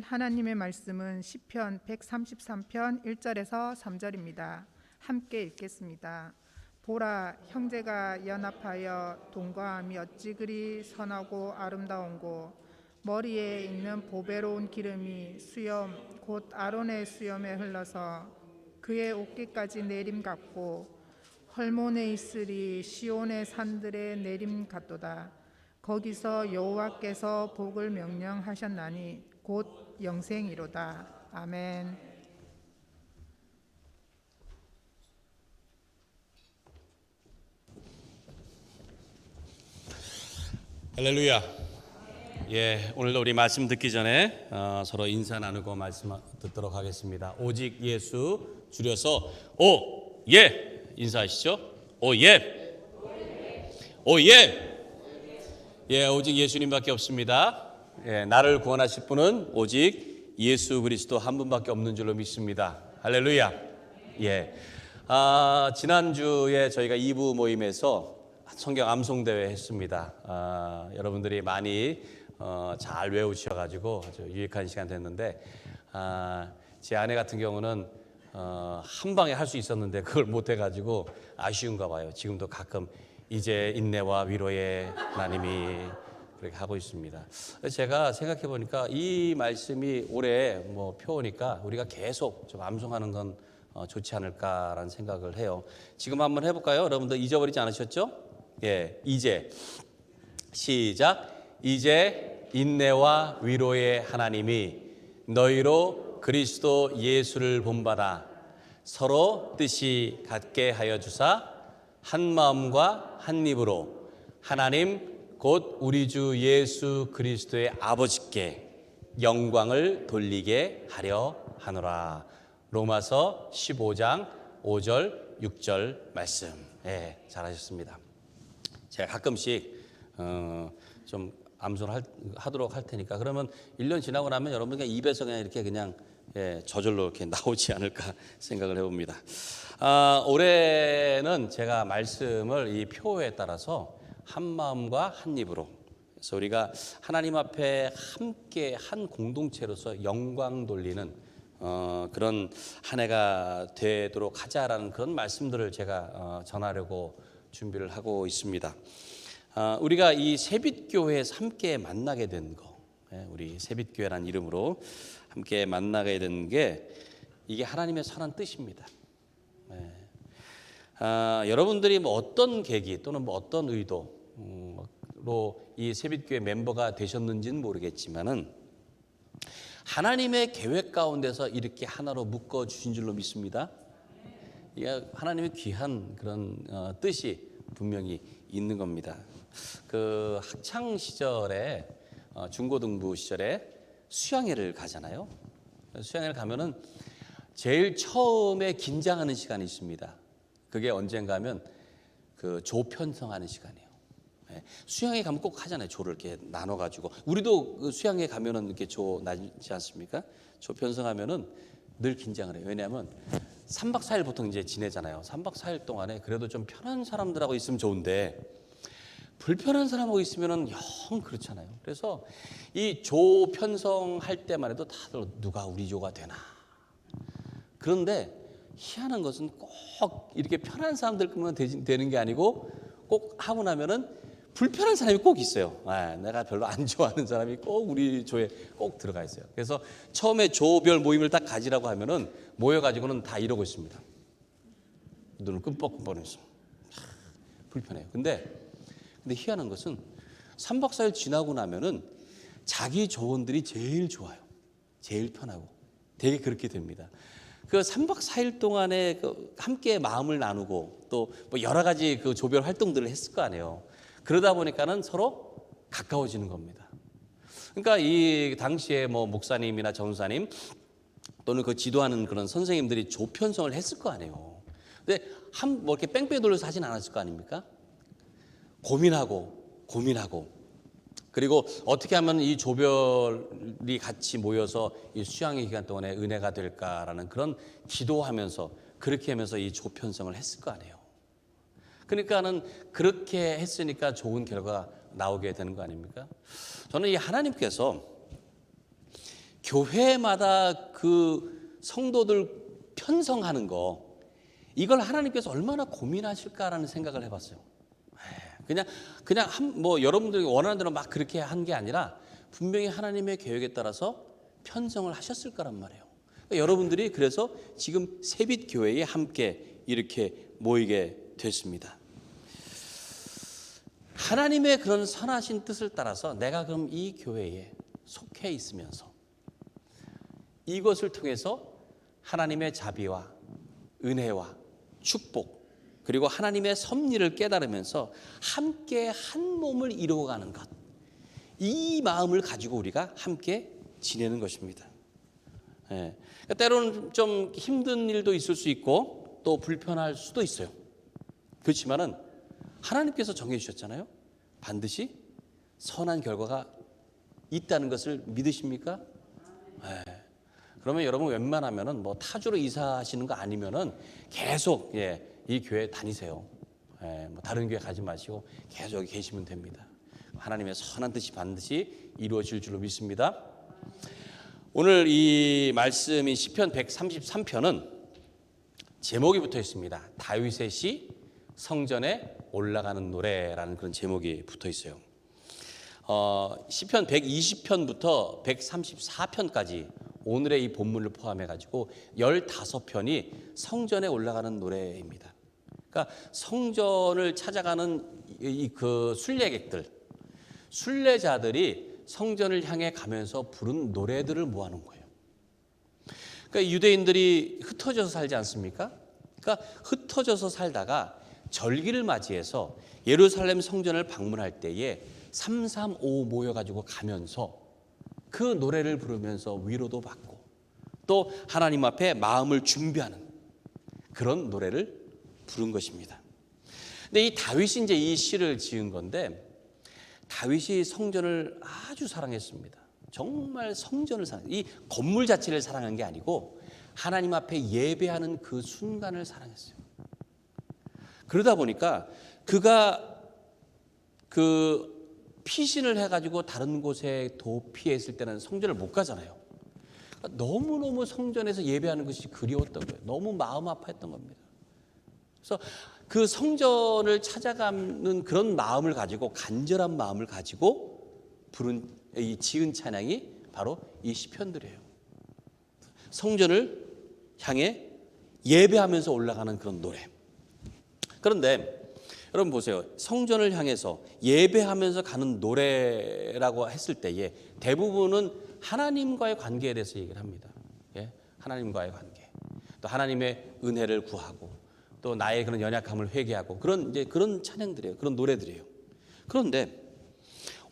오늘 하나님의 말씀은 시편 133편 1절에서 3절입니다. 함께 읽겠습니다. 보라, 형제가 연합하여 동거함이 어찌 그리 선하고 아름다운고, 머리에 있는 보배로운 기름이 수염 곧 아론의 수염에 흘러서 그의 옷깃까지 내림 같고, 헐몬에 있으리 시온의 산들의 내림 같도다. 거기서 여호와께서 복을 명령하셨나니 곧 영생이로다. 아멘. 할렐루야. 오늘도 우리 말씀 듣기 전에 서로 인사 나누고 말씀 듣도록 하겠습니다. 오직 예수, 줄여서 오예 인사하시죠. 오예. 오예. 오직 예수님밖에 없습니다. 나를 구원하실 분은 오직 예수 그리스도 한 분밖에 없는 줄로 믿습니다. 할렐루야. 지난주에 저희가 2부 모임에서 성경 암송 대회 했습니다. 여러분들이 많이 잘 외우셔가지고 아주 유익한 시간 됐는데, 제 아내 같은 경우는 한 방에 할 수 있었는데 그걸 못 해가지고 아쉬운가 봐요. 지금도 가끔 이제 인내와 위로의 하나님이 그렇게 하고 있습니다. 제가 생각해 보니까 이 말씀이 올해 표어니까 우리가 계속 좀 암송하는 건 좋지 않을까라는 생각을 해요. 지금 한번 해볼까요? 여러분들 잊어버리지 않으셨죠? 이제 시작. 이제 인내와 위로의 하나님이 너희로 그리스도 예수를 본받아 서로 뜻이 같게 하여 주사 한 마음과 한 입으로 하나님 곧 우리 주 예수 그리스도의 아버지께 영광을 돌리게 하려 하노라. 로마서 15장 5절 6절 말씀. 잘하셨습니다. 제가 가끔씩 좀 암송을 하도록 할 테니까, 그러면 1년 지나고 나면 여러분 그냥 입에서 그냥 이렇게 그냥 저절로 이렇게 나오지 않을까 생각을 해봅니다. 올해는 제가 말씀을 이 표에 따라서 한 마음과 한 입으로, 그래서 우리가 하나님 앞에 함께 한 공동체로서 영광 돌리는 그런 한 해가 되도록 하자라는 그런 말씀들을 제가 전하려고 준비를 하고 있습니다. 우리가 이 새빛교회에서 함께 만나게 된 거, 우리 새빛교회라는 이름으로 함께 만나게 된 게 이게 하나님의 선한 뜻입니다. 여러분들이 어떤 계기 또는 어떤 의도로 이 새빛교회 멤버가 되셨는지는 모르겠지만은 하나님의 계획 가운데서 이렇게 하나로 묶어 주신 줄로 믿습니다. 이게 하나님의 귀한 그런 뜻이 분명히 있는 겁니다. 그 학창 시절에 중고등부 시절에 수양회를 가잖아요. 수양회를 가면은 제일 처음에 긴장하는 시간이 있습니다. 그게 언젠가 하면 그 조 편성하는 시간이에요. 수양회 가면 꼭 하잖아요. 조를 이렇게 나눠 가지고. 우리도 그 수양회 가면은 이렇게 조 나지 않습니까? 조 편성하면은 늘 긴장을 해요. 왜냐하면 3박 4일 보통 이제 지내잖아요. 3박 4일 동안에 그래도 좀 편한 사람들하고 있으면 좋은데 불편한 사람하고 있으면은 영 그렇잖아요. 그래서 이 조 편성할 때만 해도 다들 누가 우리 조가 되나. 그런데 희한한 것은 꼭 이렇게 편한 사람들만 되는 게 아니고 꼭 하고 나면은 불편한 사람이 꼭 있어요. 내가 별로 안 좋아하는 사람이 꼭 우리 조에 꼭 들어가 있어요. 그래서 처음에 조별 모임을 딱 가지라고 하면은 모여가지고는 다 이러고 있습니다. 눈을 끔뻑끔뻑해서 불편해요. 근데 희한한 것은 3박 4일 지나고 나면은 자기 조원들이 제일 좋아요. 제일 편하고 되게 그렇게 됩니다. 그 3박 4일 동안에 함께 마음을 나누고 또 여러 가지 그 조별 활동들을 했을 거 아니에요. 그러다 보니까는 서로 가까워지는 겁니다. 그러니까 이 당시에 목사님이나 전사님 또는 그 지도하는 그런 선생님들이 조 편성을 했을 거 아니에요. 근데 이렇게 뺑뺑이 돌려서 하진 않았을 거 아닙니까? 고민하고 그리고 어떻게 하면 이 조별이 같이 모여서 이 수양의 기간 동안에 은혜가 될까라는 그런 기도하면서 그렇게 하면서 이 조 편성을 했을 거 아니에요. 그러니까는 그렇게 했으니까 좋은 결과가 나오게 되는 거 아닙니까? 저는 이 하나님께서 교회마다 그 성도들 편성하는 거, 이걸 하나님께서 얼마나 고민하실까라는 생각을 해봤어요. 그냥 뭐 여러분들이 원하는 대로 막 그렇게 한 게 아니라 분명히 하나님의 계획에 따라서 편성을 하셨을 거란 말이에요. 그러니까 여러분들이 그래서 지금 새빛 교회에 함께 이렇게 모이게 됐습니다. 하나님의 그런 선하신 뜻을 따라서 내가 그럼 이 교회에 속해 있으면서 이것을 통해서 하나님의 자비와 은혜와 축복, 그리고 하나님의 섭리를 깨달으면서 함께 한 몸을 이루어가는 것, 이 마음을 가지고 우리가 함께 지내는 것입니다. 그러니까 때로는 좀 힘든 일도 있을 수 있고 또 불편할 수도 있어요. 그렇지만은 하나님께서 정해주셨잖아요. 반드시 선한 결과가 있다는 것을 믿으십니까? 그러면 여러분 웬만하면은 뭐 타주로 이사하시는 거 아니면은 계속 이 교회 다니세요. 뭐 다른 교회 가지 마시고 계속 여기 계시면 됩니다. 하나님의 선한 뜻이 반드시 이루어질 줄로 믿습니다. 오늘 이 말씀인 시편 133편은 제목이 붙어 있습니다. 다윗의 시 성전에 올라가는 노래라는 그런 제목이 붙어 있어요. 시편 120편부터 134편까지 오늘의 이 본문을 포함해 가지고 15편이 성전에 올라가는 노래입니다. 그러니까 성전을 찾아가는 그 순례객들, 순례자들이 성전을 향해 가면서 부른 노래들을 모아놓은 거예요. 그러니까 유대인들이 흩어져서 살지 않습니까? 그러니까 흩어져서 살다가 절기를 맞이해서 예루살렘 성전을 방문할 때에 335 모여가지고 가면서 그 노래를 부르면서 위로도 받고 또 하나님 앞에 마음을 준비하는 그런 노래를 부른 것입니다. 근데 이 다윗이 이제 이 시를 지은 건데, 다윗이 성전을 아주 사랑했습니다. 정말 성전을 이 건물 자체를 사랑한 게 아니고 하나님 앞에 예배하는 그 순간을 사랑했어요. 그러다 보니까 그가 그 피신을 해가지고 다른 곳에 도피했을 때는 성전을 못 가잖아요. 너무너무 성전에서 예배하는 것이 그리웠던 거예요. 너무 마음 아파했던 겁니다. 그래서 그 성전을 찾아가는 그런 마음을 가지고, 간절한 마음을 가지고 부른 이 지은 찬양이 바로 이 시편들이에요. 성전을 향해 예배하면서 올라가는 그런 노래. 그런데 여러분 보세요. 성전을 향해서 예배하면서 가는 노래라고 했을 때에 대부분은 하나님과의 관계에 대해서 얘기를 합니다. 하나님과의 관계. 또 하나님의 은혜를 구하고 또 나의 그런 연약함을 회개하고 그런 찬양들이에요. 그런 노래들이에요. 그런데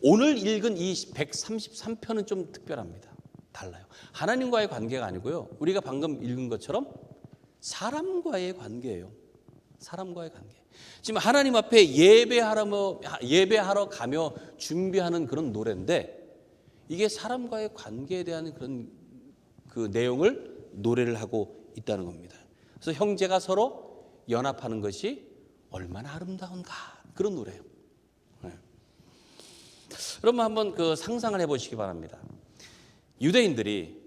오늘 읽은 이 133편은 좀 특별합니다. 달라요. 하나님과의 관계가 아니고요. 우리가 방금 읽은 것처럼 사람과의 관계예요. 사람과의 관계. 지금 하나님 앞에 예배하러 가며 준비하는 그런 노래인데, 이게 사람과의 관계에 대한 그런 그 내용을 노래를 하고 있다는 겁니다. 그래서 형제가 서로 연합하는 것이 얼마나 아름다운가, 그런 노래예요. 여러분 한번 그 상상을 해보시기 바랍니다. 유대인들이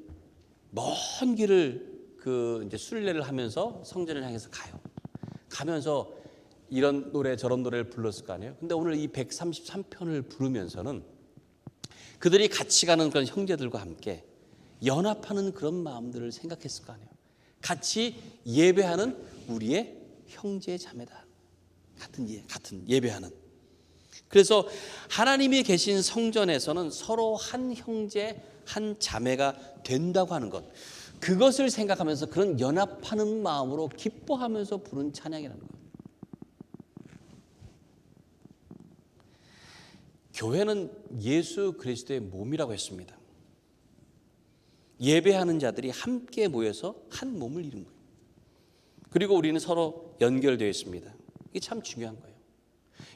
먼 길을 이제 순례를 하면서 성전을 향해서 가요. 가면서 이런 노래 저런 노래를 불렀을 거 아니에요. 근데 오늘 이 133편을 부르면서는 그들이 같이 가는 그런 형제들과 함께 연합하는 그런 마음들을 생각했을 거 아니에요. 같이 예배하는 우리의 형제 자매다. 같은 예배하는. 그래서 하나님이 계신 성전에서는 서로 한 형제 한 자매가 된다고 하는 것, 그것을 생각하면서 그런 연합하는 마음으로 기뻐하면서 부른 찬양이라는 거예요. 교회는 예수 그리스도의 몸이라고 했습니다. 예배하는 자들이 함께 모여서 한 몸을 이룬 거예요. 그리고 우리는 서로 연결되어 있습니다. 이게 참 중요한 거예요.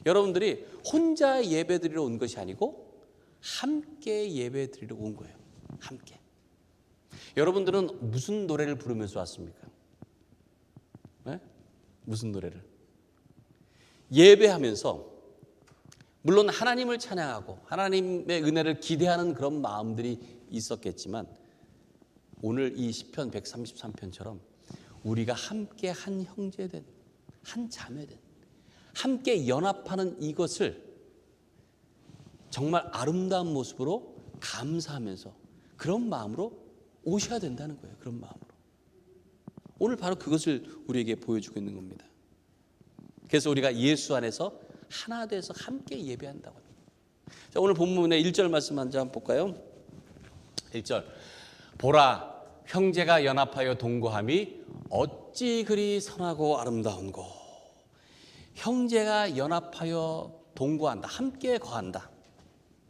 여러분들이 혼자 예배드리러 온 것이 아니고 함께 예배드리러 온 거예요. 함께. 여러분들은 무슨 노래를 부르면서 왔습니까? 무슨 노래를? 예배하면서 물론 하나님을 찬양하고 하나님의 은혜를 기대하는 그런 마음들이 있었겠지만 오늘 이 시편 133편처럼 우리가 함께 한 형제된, 한 자매된, 함께 연합하는 이것을 정말 아름다운 모습으로 감사하면서 그런 마음으로 오셔야 된다는 거예요. 그런 마음으로. 오늘 바로 그것을 우리에게 보여주고 있는 겁니다. 그래서 우리가 예수 안에서 하나 돼서 함께 예배한다고 합니다. 자, 오늘 본문의 1절 말씀 한번 볼까요? 1절. 보라, 형제가 연합하여 동거함이 어찌 그리 선하고 아름다운고. 형제가 연합하여 동거한다. 함께 거한다.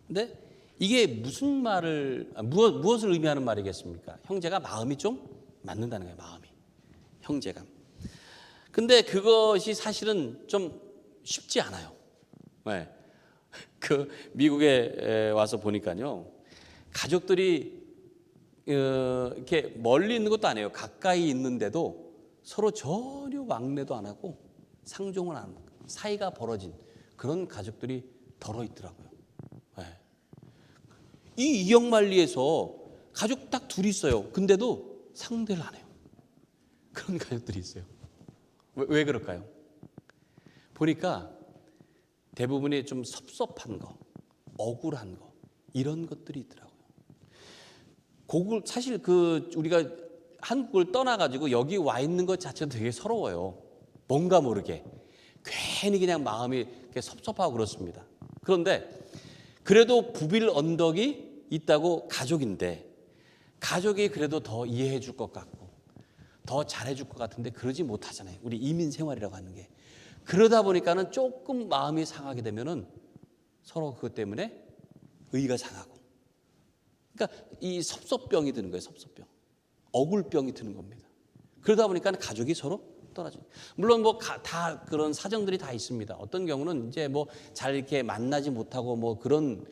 근데 이게 무슨 말을, 무엇을 의미하는 말이겠습니까? 형제가 마음이 좀 맞는다는 거예요. 마음이. 형제가. 근데 그것이 사실은 좀 쉽지 않아요. 네. 그 미국에 와서 보니까요, 가족들이 이렇게 멀리 있는 것도 아니에요. 가까이 있는데도 서로 전혀 왕래도 안 하고 상종을 안 하고 사이가 벌어진 그런 가족들이 덜어 있더라고요. 네. 이 이영만리에서 가족 딱 둘이 있어요. 근데도 상대를 안 해요. 그런 가족들이 있어요. 왜 그럴까요? 보니까 대부분이 좀 섭섭한 거, 억울한 거, 이런 것들이 있더라고요. 사실 우리가 한국을 떠나가지고 여기 와 있는 것 자체도 되게 서러워요. 뭔가 모르게. 괜히 그냥 마음이 이렇게 섭섭하고 그렇습니다. 그런데 그래도 부빌 언덕이 있다고 가족인데, 가족이 그래도 더 이해해 줄 것 같고 더 잘해 줄 것 같은데 그러지 못하잖아요. 우리 이민 생활이라고 하는 게. 그러다 보니까는 조금 마음이 상하게 되면은 서로 그것 때문에 의가 상하고. 그러니까 이 섭섭병이 드는 거예요. 섭섭병. 억울병이 드는 겁니다. 그러다 보니까 가족이 서로 떨어져요. 물론 다 그런 사정들이 다 있습니다. 어떤 경우는 이제 잘 이렇게 만나지 못하고 그런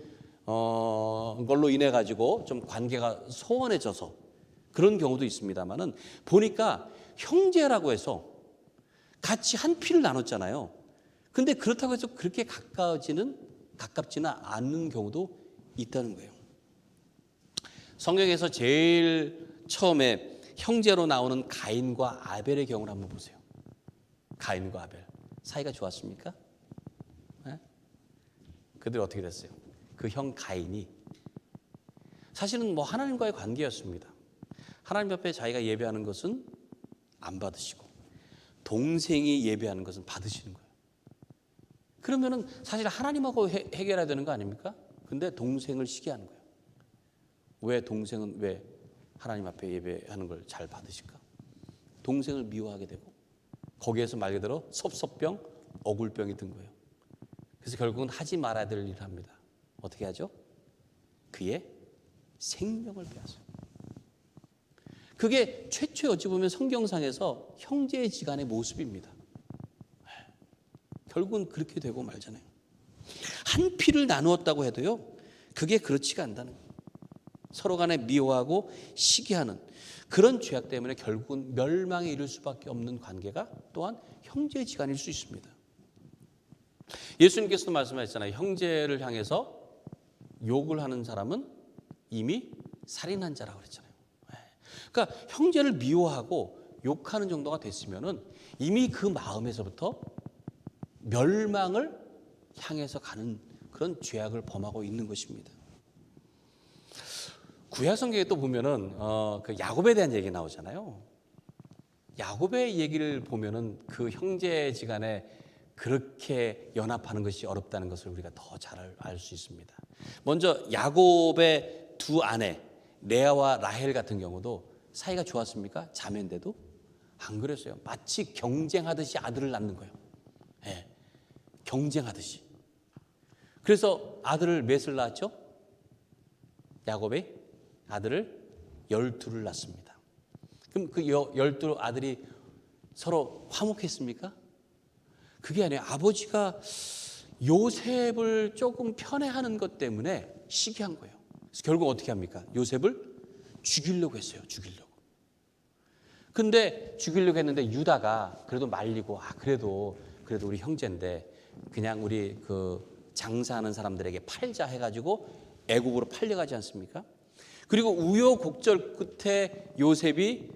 걸로 인해 가지고 좀 관계가 소원해져서 그런 경우도 있습니다만은, 보니까 형제라고 해서 같이 한 피를 나눴잖아요. 근데 그렇다고 해서 그렇게 가깝지는 않는 경우도 있다는 거예요. 성경에서 제일 처음에 형제로 나오는 가인과 아벨의 경우를 한번 보세요. 가인과 아벨 사이가 좋았습니까? 네? 그들 어떻게 됐어요? 그 형 가인이 사실은 하나님과의 관계였습니다. 하나님 앞에 자기가 예배하는 것은 안 받으시고 동생이 예배하는 것은 받으시는 거예요. 그러면은 사실 하나님하고 해결해야 되는 거 아닙니까? 근데 동생을 시기하는 거예요. 왜 동생은 왜 하나님 앞에 예배하는 걸 잘 받으실까? 동생을 미워하게 되고 거기에서 말 그대로 섭섭병, 억울병이 든 거예요. 그래서 결국은 하지 말아야 될 일을 합니다. 어떻게 하죠? 그의 생명을 빼앗아요. 그게 최초에 어찌 보면 성경상에서 형제지간의 모습입니다. 결국은 그렇게 되고 말잖아요. 한 피를 나누었다고 해도요, 그게 그렇지가 않다는 거예요. 서로 간에 미워하고 시기하는 그런 죄악 때문에 결국은 멸망에 이를 수밖에 없는 관계가 또한 형제지간일 수 있습니다. 예수님께서도 말씀하셨잖아요. 형제를 향해서 욕을 하는 사람은 이미 살인한 자라고 그랬잖아요. 그러니까 형제를 미워하고 욕하는 정도가 됐으면은 이미 그 마음에서부터 멸망을 향해서 가는 그런 죄악을 범하고 있는 것입니다. 구약 성경에 또 보면은 그 야곱에 대한 얘기 나오잖아요. 야곱의 얘기를 보면은 그 형제지간에 그렇게 연합하는 것이 어렵다는 것을 우리가 더 잘 알 수 있습니다. 먼저 야곱의 두 아내 레아와 라헬 같은 경우도 사이가 좋았습니까? 자매인데도 안 그랬어요. 마치 경쟁하듯이 아들을 낳는 거예요. 네, 경쟁하듯이. 그래서 아들을 몇을 낳았죠? 야곱이 아들을 12를 낳습니다. 그럼 그 12 아들이 서로 화목했습니까? 그게 아니에요. 아버지가 요셉을 조금 편애하는 것 때문에 시기한 거예요. 그래서 결국 어떻게 합니까? 요셉을 죽이려고 했어요. 죽이려고. 근데 죽이려고 했는데 유다가 그래도 말리고 그래도 우리 형제인데 그냥 우리 그 장사하는 사람들에게 팔자 해가지고 애굽으로 팔려가지 않습니까? 그리고 우여곡절 끝에 요셉이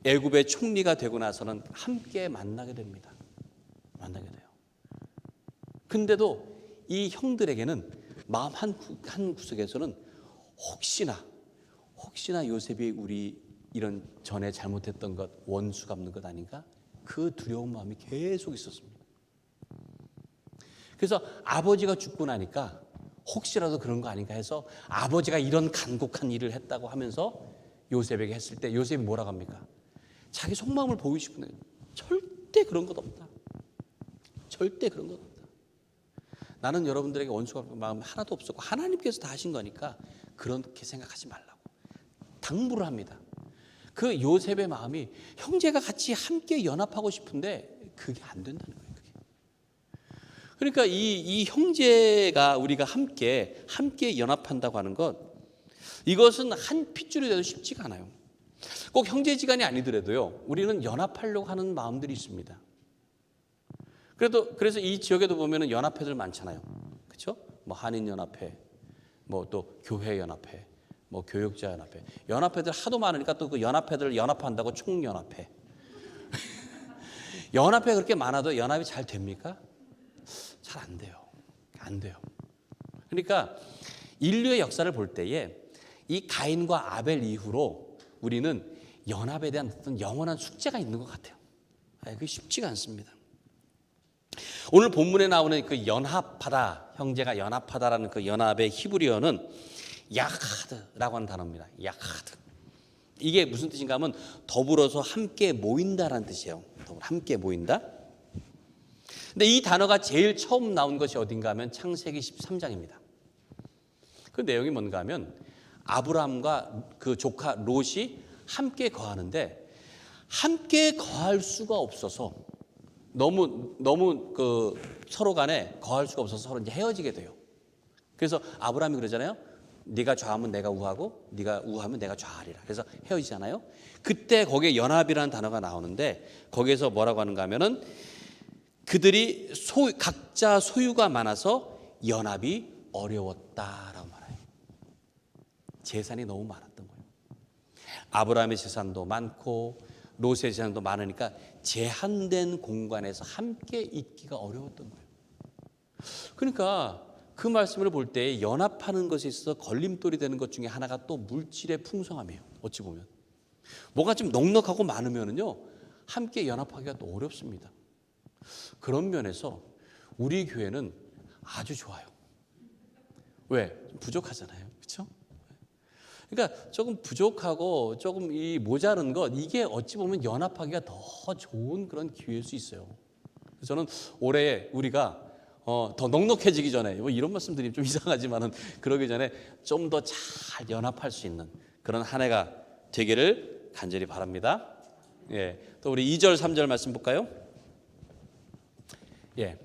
애굽의 총리가 되고 나서는 함께 만나게 됩니다. 만나게 돼요. 근데도 이 형들에게는 마음 한 구석에서는 혹시나 요셉이 우리 이런 전에 잘못했던 것 원수 갚는 것 아닌가? 그 두려운 마음이 계속 있었습니다. 그래서 아버지가 죽고 나니까 혹시라도 그런 거 아닌가 해서 아버지가 이런 간곡한 일을 했다고 하면서 요셉에게 했을 때 요셉이 뭐라고 합니까? 자기 속마음을 보이시고 절대 그런 것 없다. 절대 그런 것 없다. 나는 여러분들에게 원수가 마음 하나도 없었고 하나님께서 다 하신 거니까 그렇게 생각하지 말라고 당부를 합니다. 그 요셉의 마음이 형제가 같이 함께 연합하고 싶은데 그게 안 된다는 거예요. 그게. 그러니까 이 형제가 우리가 함께 연합한다고 하는 것, 이것은 한 핏줄이 돼도 쉽지가 않아요. 꼭 형제지간이 아니더라도요, 우리는 연합하려고 하는 마음들이 있습니다. 그래서 이 지역에도 보면은 연합회들 많잖아요. 그렇죠? 뭐 한인연합회, 뭐 또 교회연합회, 뭐 교육자연합회. 연합회들 하도 많으니까 또 그 연합회들 연합한다고 총연합회. 연합회 그렇게 많아도 연합이 잘 됩니까? 잘 안 돼요. 안 돼요. 그러니까 인류의 역사를 볼 때에 이 가인과 아벨 이후로 우리는 연합에 대한 어떤 영원한 숙제가 있는 것 같아요. 그게 쉽지가 않습니다. 오늘 본문에 나오는 그 연합하다, 형제가 연합하다라는 그 연합의 히브리어는 야하드라고 하는 단어입니다. 야하드. 이게 무슨 뜻인가 하면 더불어서 함께 모인다라는 뜻이에요. 함께 모인다. 근데 이 단어가 제일 처음 나온 것이 어딘가 하면 창세기 13장입니다. 그 내용이 뭔가 하면 아브라함과 그 조카 롯이 함께 거하는데 함께 거할 수가 없어서 너무 그 서로 간에 거할 수가 없어서 서로 이제 헤어지게 돼요. 그래서 아브라함이 그러잖아요. 네가 좌하면 내가 우하고 네가 우하면 내가 좌하리라. 그래서 헤어지잖아요. 그때 거기에 연합이라는 단어가 나오는데 거기에서 뭐라고 하는가 하면은 그들이 각자 소유가 많아서 연합이 어려웠다라고 말해요. 재산이 너무 많았던 거예요. 아브라함의 재산도 많고 롯의 재산도 많으니까 제한된 공간에서 함께 있기가 어려웠던 거예요. 그러니까 그 말씀을 볼 때 연합하는 것에 있어서 걸림돌이 되는 것 중에 하나가 또 물질의 풍성함이에요. 어찌 보면 뭐가 좀 넉넉하고 많으면은요 함께 연합하기가 또 어렵습니다. 그런 면에서 우리 교회는 아주 좋아요. 왜? 부족하잖아요. 그렇죠? 그러니까 조금 부족하고 조금 이 모자른 것, 이게 어찌 보면 연합하기가 더 좋은 그런 기회일 수 있어요. 그래서 저는 올해 우리가 더 넉넉해지기 전에, 뭐 이런 말씀 드리면 좀 이상하지만은 그러기 전에 좀 더 잘 연합할 수 있는 그런 한 해가 되기를 간절히 바랍니다. 예. 또 우리 2절, 3절 말씀 볼까요? 예.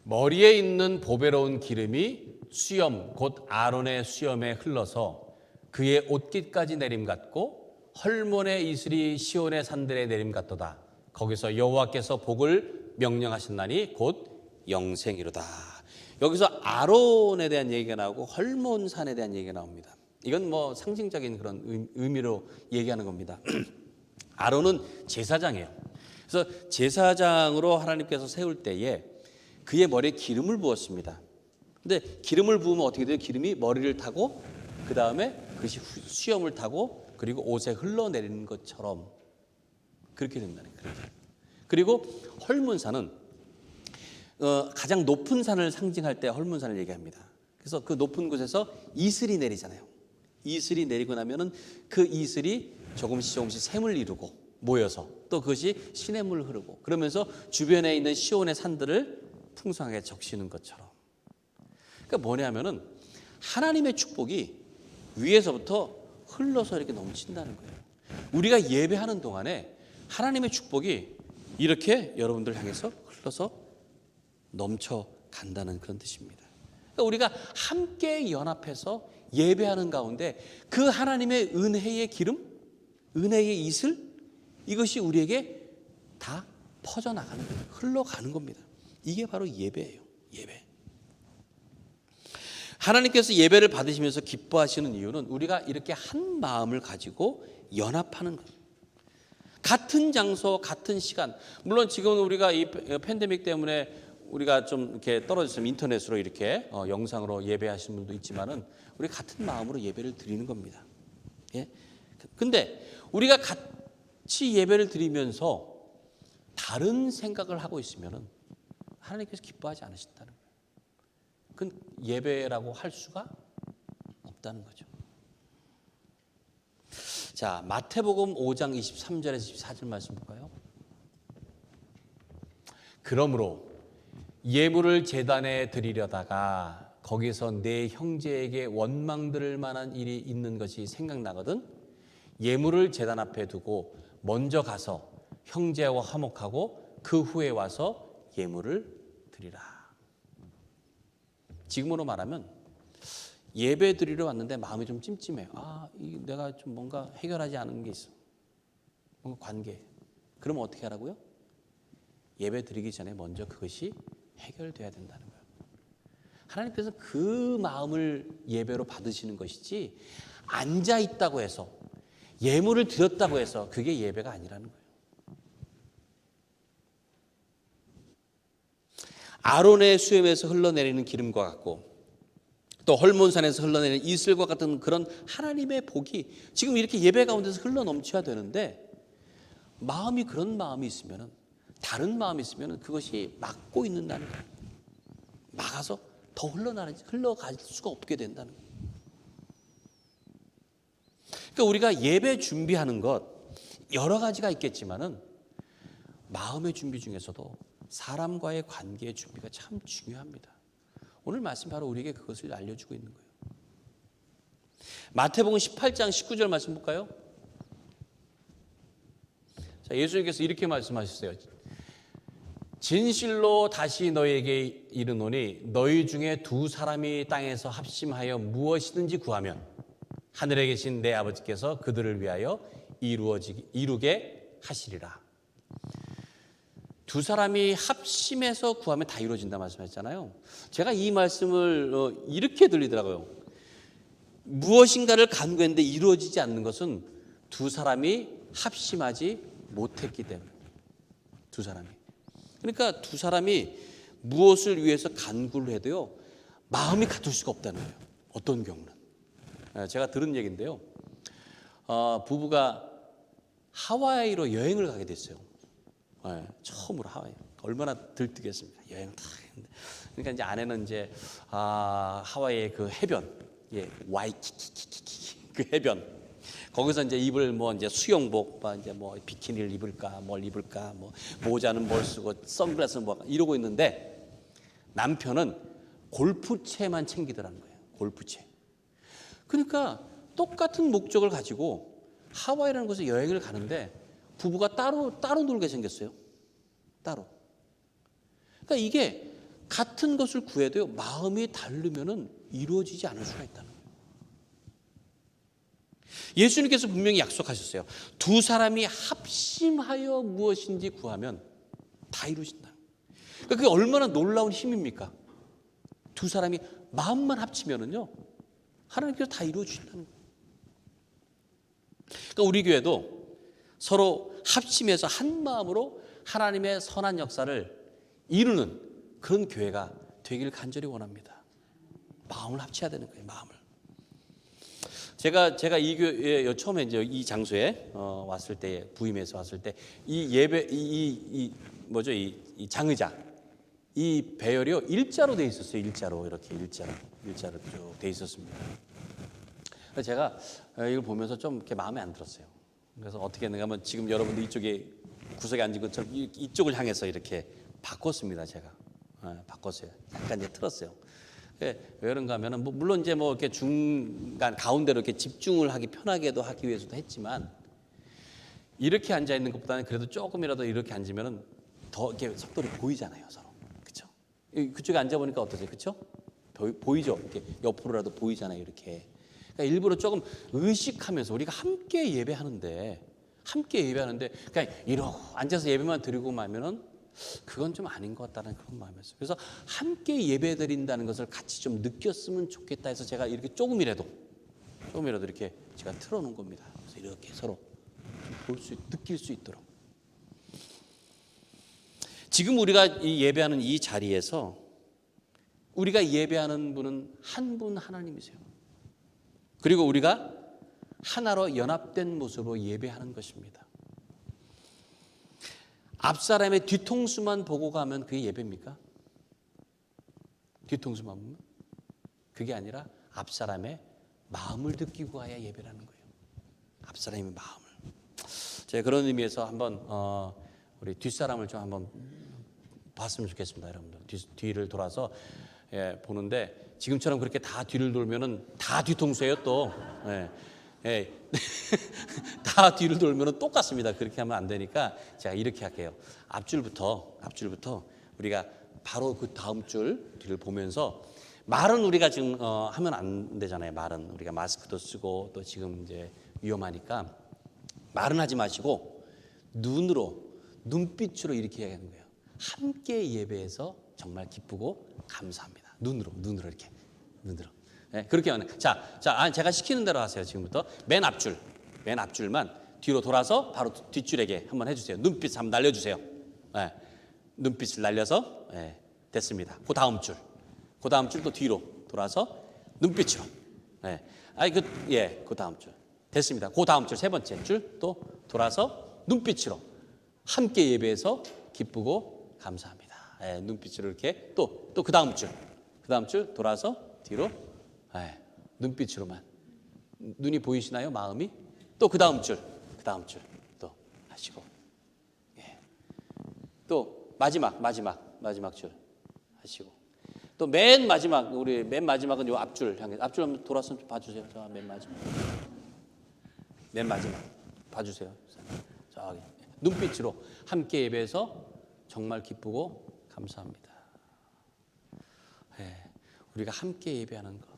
머리에 있는 보배로운 기름이 수염 곧 아론의 수염에 흘러서 그의 옷깃까지 내림같고 헐몬의 이슬이 시온의 산들에 내림같도다. 거기서 여호와께서 복을 명령하셨나니 곧 영생이로다. 여기서 아론에 대한 얘기가 나오고 헐몬산에 대한 얘기가 나옵니다. 이건 뭐 상징적인 그런 의미로 얘기하는 겁니다. 아론은 제사장이에요. 그래서 제사장으로 하나님께서 세울 때에 그의 머리에 기름을 부었습니다. 근데 기름을 부으면 어떻게 돼요? 기름이 머리를 타고 그 다음에 그것이 수염을 타고 그리고 옷에 흘러내리는 것처럼 그렇게 된다는 거예요. 그리고 헐문산은 가장 높은 산을 상징할 때 헐문산을 얘기합니다. 그래서 그 높은 곳에서 이슬이 내리잖아요. 이슬이 내리고 나면은 그 이슬이 조금씩 샘을 이루고 모여서 또 그것이 시냇물을 흐르고 그러면서 주변에 있는 시온의 산들을 풍성하게 적시는 것처럼. 그러니까 뭐냐면은 하나님의 축복이 위에서부터 흘러서 이렇게 넘친다는 거예요. 우리가 예배하는 동안에 하나님의 축복이 이렇게 여러분들 향해서 흘러서 넘쳐 간다는 그런 뜻입니다. 그러니까 우리가 함께 연합해서 예배하는 가운데 그 하나님의 은혜의 기름, 은혜의 이슬, 이것이 우리에게 다 퍼져나가는 거예요. 흘러가는 겁니다. 이게 바로 예배예요. 예배. 하나님께서 예배를 받으시면서 기뻐하시는 이유는 우리가 이렇게 한 마음을 가지고 연합하는 거예요. 같은 장소, 같은 시간. 물론 지금은 우리가 이 팬데믹 때문에 우리가 좀 이렇게 떨어졌으면 인터넷으로 이렇게 영상으로 예배하시는 분도 있지만은 우리 같은 마음으로 예배를 드리는 겁니다. 예? 근데 우리가 같이 예배를 드리면서 다른 생각을 하고 있으면은 하나님께서 기뻐하지 않으신다는 거예요. 그건 예배라고 할 수가 없다는 거죠. 자, 마태복음 5장 23절에서 24절 말씀 볼까요? 그러므로 예물을 제단에 드리려다가 거기서 내 형제에게 원망 들을 만한 일이 있는 것이 생각나거든 예물을 제단 앞에 두고 먼저 가서 형제와 화목하고 그 후에 와서 예물을 드리라. 지금으로 말하면 예배 드리러 왔는데 마음이 좀 찜찜해요. 내가 좀 뭔가 해결하지 않은 게 있어. 뭔가 관계. 그러면 어떻게 하라고요? 예배 드리기 전에 먼저 그것이 해결돼야 된다는 거예요. 하나님께서 그 마음을 예배로 받으시는 것이지 앉아 있다고 해서 예물을 드렸다고 해서 그게 예배가 아니라는 거예요. 아론의 수염에서 흘러내리는 기름과 같고 또 헐몬산에서 흘러내리는 이슬과 같은 그런 하나님의 복이 지금 이렇게 예배 가운데서 흘러넘쳐야 되는데 마음이 그런 마음이 있으면 다른 마음이 있으면 그것이 막고 있는다는 거예요. 막아서 더 흘러갈 수가 없게 된다는 거예요. 그러니까 우리가 예배 준비하는 것 여러 가지가 있겠지만은 마음의 준비 중에서도 사람과의 관계의 준비가 참 중요합니다. 오늘 말씀 바로 우리에게 그것을 알려주고 있는 거예요. 마태복음 18장 19절 말씀 볼까요? 자, 예수님께서 이렇게 말씀하셨어요. 진실로 다시 너희에게 이르노니 너희 중에 두 사람이 땅에서 합심하여 무엇이든지 구하면 하늘에 계신 내 아버지께서 그들을 위하여 이루게 하시리라. 두 사람이 합심해서 구하면 다 이루어진다 말씀했잖아요. 제가 이 말씀을 이렇게 들리더라고요. 무엇인가를 간구했는데 이루어지지 않는 것은 두 사람이 합심하지 못했기 때문에. 두 사람이. 그러니까 두 사람이 무엇을 위해서 간구를 해도요. 마음이 같을 수가 없다는 거예요. 어떤 경우는. 제가 들은 얘기인데요. 부부가 하와이로 여행을 가게 됐어요. 처음으로 하와이. 얼마나 들뜨겠습니까? 여행을 다 했는데. 그러니까 이제 아내는 이제 하와이의 그 해변, 와이키키키키 그 해변. 거기서 이제 입을 뭐 이제 수영복, 이제 뭐 비키니를 입을까, 뭘 입을까, 뭐 모자는 뭘 쓰고 선글라스는 뭐 이러고 있는데 남편은 골프채만 챙기더라는 거예요. 골프채. 그러니까 똑같은 목적을 가지고 하와이라는 곳에 여행을 가는데 부부가 따로 놀게 생겼어요. 따로. 그러니까 이게 같은 것을 구해도요, 마음이 다르면은 이루어지지 않을 수가 있다는 거예요. 예수님께서 분명히 약속하셨어요. 두 사람이 합심하여 무엇인지 구하면 다 이루어진다. 그러니까 그게 얼마나 놀라운 힘입니까? 두 사람이 마음만 합치면은요, 하나님께서 다 이루어 주신다는 거예요. 그러니까 우리 교회도 서로 합심해서 한 마음으로 하나님의 선한 역사를 이루는 그런 교회가 되기를 간절히 원합니다. 마음을 합쳐야 되는 거예요. 마음을. 제가 이 교회 처음에 이제 이 장소에 왔을 때 부임해서 왔을 때 이 예배 이 장의자 이 배열이요 일자로 돼 있었어요. 일자로 이렇게 일자로 쭉 돼 있었습니다. 그래서 제가 이걸 보면서 좀 이렇게 마음에 안 들었어요. 그래서 어떻게 했는가 하면 지금 여러분들 이쪽에 구석에 앉은 것처럼 이쪽을 향해서 이렇게 바꿨습니다. 제가 바꿨어요. 약간 이제 틀었어요. 왜 그런가 하면은 물론 이제 뭐 이렇게 중간 가운데로 이렇게 집중을 하기 편하게도 하기 위해서도 했지만 이렇게 앉아 있는 것보다는 그래도 조금이라도 이렇게 앉으면은 더 이렇게 속도를 보이잖아요, 서로. 그렇죠? 그쪽에 앉아 보니까 어떠세요? 그렇죠? 보이죠? 이렇게 옆으로라도 보이잖아요, 이렇게. 그러니까 일부러 조금 의식하면서 우리가 함께 예배하는데 그냥 이러고 앉아서 예배만 드리고 말면은 그건 좀 아닌 것 같다는 그런 마음이었어요. 그래서 함께 예배드린다는 것을 같이 좀 느꼈으면 좋겠다 해서 제가 이렇게 조금이라도 이렇게 제가 틀어놓은 겁니다. 그래서 이렇게 서로 느낄 수 있도록. 지금 우리가 이 예배하는 이 자리에서 우리가 예배하는 분은 한 분 하나님이세요. 그리고 우리가 하나로 연합된 모습으로 예배하는 것입니다. 앞사람의 뒤통수만 보고 가면 그게 예배입니까? 뒤통수만 보면? 그게 아니라 앞사람의 마음을 느끼고 가야 예배라는 거예요. 앞사람의 마음을. 제가 그런 의미에서 한번 우리 뒷사람을 좀 한번 봤으면 좋겠습니다, 여러분들. 뒤를 돌아서 보는데 지금처럼 그렇게 다 뒤를 돌면은 다 뒤통수예요 또. 다 뒤를 돌면은 똑같습니다. 그렇게 하면 안 되니까 제가 이렇게 할게요. 앞줄부터 우리가 바로 그 다음 줄 뒤를 보면서 말은 우리가 지금 하면 안 되잖아요. 말은 우리가 마스크도 쓰고 또 지금 이제 위험하니까 말은 하지 마시고 눈빛으로 이렇게 얘기하는 거예요. 함께 예배해서 정말 기쁘고 감사합니다. 눈으로 이렇게 눈으로. 네, 그렇게 하는. 자, 제가 시키는 대로 하세요. 지금부터 맨 앞줄만 뒤로 돌아서 바로 뒷줄에게 한번 해주세요. 눈빛 한번 날려주세요. 네, 눈빛을 날려서 됐습니다. 그 다음 줄 또 뒤로 돌아서 눈빛으로. 그 다음 줄 됐습니다. 그 다음 줄 세 번째 줄 또 돌아서 눈빛으로 함께 예배해서 기쁘고 감사합니다. 눈빛으로 이렇게 또 그 다음 줄 돌아서 뒤로 눈빛으로만. 눈이 보이시나요? 마음이? 또 그 다음 줄 또 하시고. 또 마지막 줄 하시고. 또 맨 마지막은 요 앞줄 향해. 앞줄 한번 돌아서 좀 봐주세요. 저 맨 마지막 봐주세요. 저기 눈빛으로 함께 예배해서 정말 기쁘고 감사합니다. 우리가 함께 예배하는 것,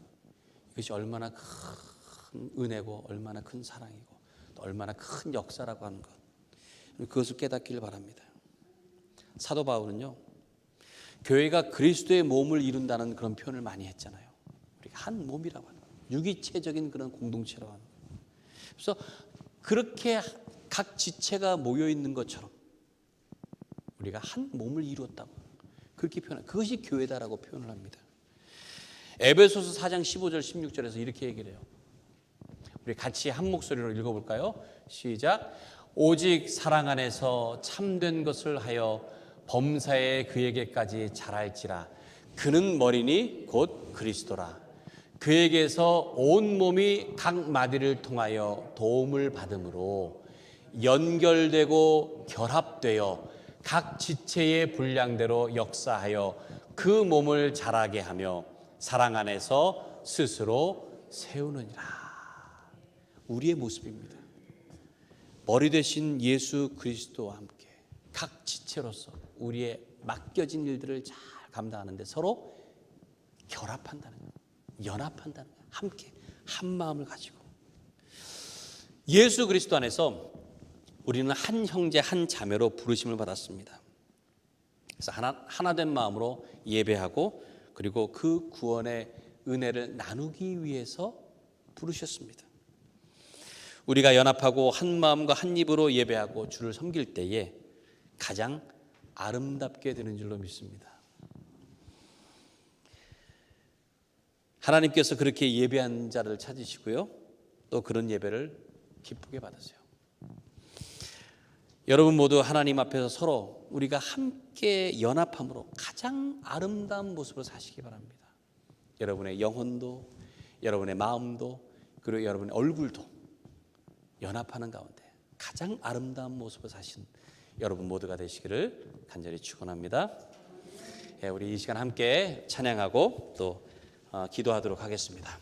이것이 얼마나 큰 은혜고 얼마나 큰 사랑이고 또 얼마나 큰 역사라고 하는 것, 그것을 깨닫기를 바랍니다. 사도 바울은요, 교회가 그리스도의 몸을 이룬다는 그런 표현을 많이 했잖아요. 우리가 한 몸이라고 하는 거예요. 유기체적인 그런 공동체라고 하는 거예요. 그래서 그렇게 각 지체가 모여 있는 것처럼 우리가 한 몸을 이루었다고 그렇게 표현해요. 그것이 교회다라고 표현을 합니다. 에베소서 4장 15절 16절에서 이렇게 얘기를 해요. 우리 같이 한 목소리로 읽어볼까요? 시작. 오직 사랑 안에서 참된 것을 하여 범사에 그에게까지 자랄지라. 그는 머리니 곧 그리스도라. 그에게서 온 몸이 각 마디를 통하여 도움을 받음으로 연결되고 결합되어 각 지체의 분량대로 역사하여 그 몸을 자라게 하며 사랑 안에서 스스로 세우느니라. 우리의 모습입니다. 머리 되신 예수 그리스도와 함께 각 지체로서 우리의 맡겨진 일들을 잘 감당하는데 서로 결합한다는 거예요. 연합한다는 거예요. 함께 한 마음을 가지고. 예수 그리스도 안에서 우리는 한 형제 한 자매로 부르심을 받았습니다. 그래서 하나 된 마음으로 예배하고 그리고 그 구원의 은혜를 나누기 위해서 부르셨습니다. 우리가 연합하고 한 마음과 한 입으로 예배하고 주를 섬길 때에 가장 아름답게 되는 줄로 믿습니다. 하나님께서 그렇게 예배한 자를 찾으시고요, 또 그런 예배를 기쁘게 받으세요. 여러분 모두 하나님 앞에서 서로 우리가 함께 연합함으로 가장 아름다운 모습으로 사시기 바랍니다. 여러분의 영혼도, 여러분의 마음도, 그리고 여러분의 얼굴도 연합하는 가운데 가장 아름다운 모습으로 사신 여러분 모두가 되시기를 간절히 축원합니다. 우리 이 시간 함께 찬양하고 또 기도하도록 하겠습니다.